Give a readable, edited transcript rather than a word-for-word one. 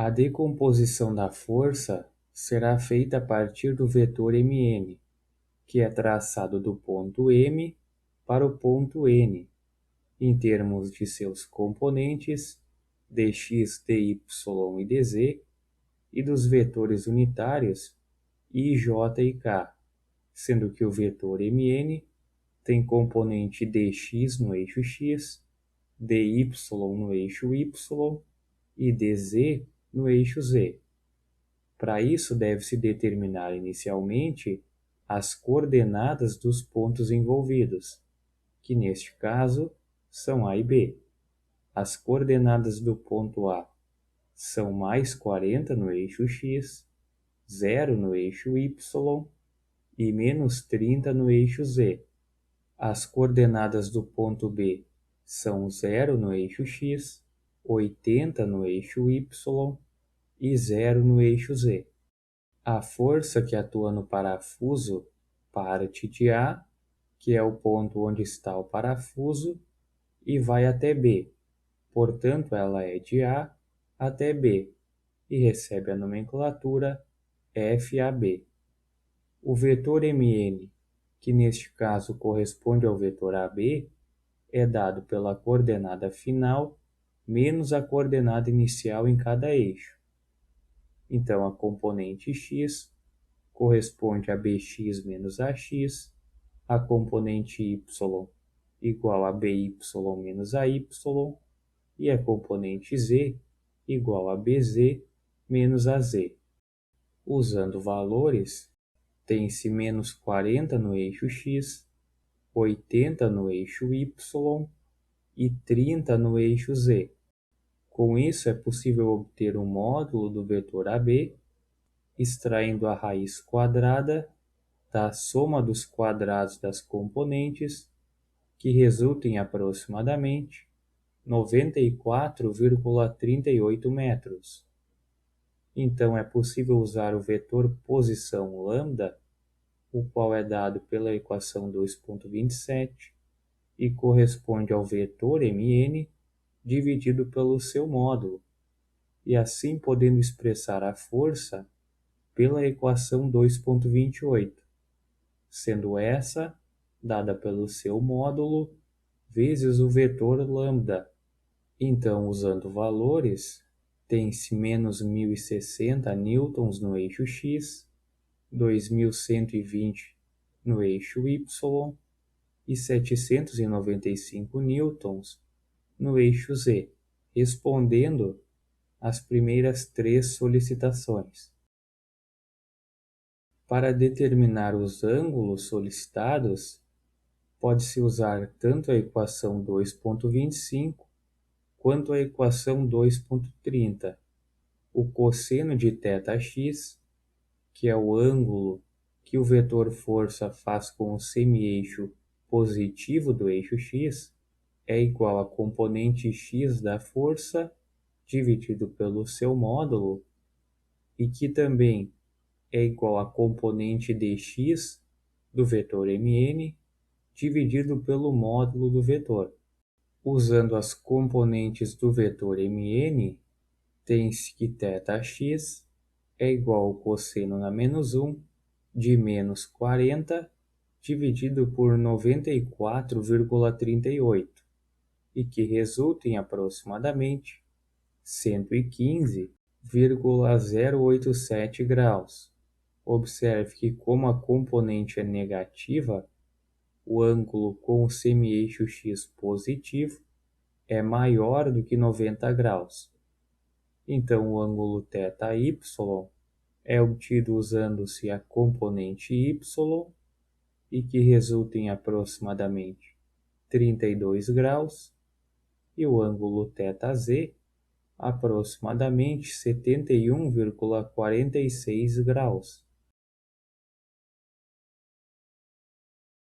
A decomposição da força será feita a partir do vetor Mn, que é traçado do ponto M para o ponto N, em termos de seus componentes dx, dy e dz, e dos vetores unitários i, j e k, sendo que o vetor Mn tem componente dx no eixo x, dy no eixo y e dz no eixo z. Para isso, deve-se determinar inicialmente as coordenadas dos pontos envolvidos, que neste caso são A e B. As coordenadas do ponto A são mais 40 no eixo x, 0 no eixo y e menos 30 no eixo z. As coordenadas do ponto B são 0 no eixo x, 80 no eixo y e 0 no eixo z. A força que atua no parafuso parte de A, que é o ponto onde está o parafuso, e vai até B. Portanto, ela é de A até B e recebe a nomenclatura FAB. O vetor Mn, que neste caso corresponde ao vetor AB, é dado pela coordenada final menos a coordenada inicial em cada eixo. Então, a componente x corresponde a bx menos ax, a componente y igual a by menos ay, e a componente z igual a bz menos az. Usando valores, tem-se menos 40 no eixo x, 80 no eixo y e 30 no eixo z. Com isso, é possível obter um módulo do vetor AB, extraindo a raiz quadrada da soma dos quadrados das componentes, que resulta em aproximadamente 94,38 metros. Então, é possível usar o vetor posição lambda, o qual é dado pela equação 2.27 e corresponde ao vetor Mn dividido pelo seu módulo, e assim podendo expressar a força pela equação 2.28, sendo essa dada pelo seu módulo vezes o vetor lambda. Então, usando valores, tem-se menos 1.060 newtons no eixo x, 2.120 no eixo y e 795 newtons no eixo z, respondendo às primeiras três solicitações. Para determinar os ângulos solicitados, pode-se usar tanto a equação 2.25 quanto a equação 2.30. O cosseno de θx, que é o ângulo que o vetor força faz com o semi-eixo positivo do eixo x, é igual a componente x da força dividido pelo seu módulo, e que também é igual a componente dx do vetor Mn dividido pelo módulo do vetor. Usando as componentes do vetor Mn, tem-se que θx é igual ao cosseno na menos 1 de menos 40 dividido por 94,38, e que resulta em aproximadamente 115,087 graus. Observe que, como a componente é negativa, o ângulo com o semi-eixo x positivo é maior do que 90 graus. Então, o ângulo θy é obtido usando-se a componente y, e que resulta em aproximadamente 32 graus, e o ângulo θz aproximadamente 71,46 graus.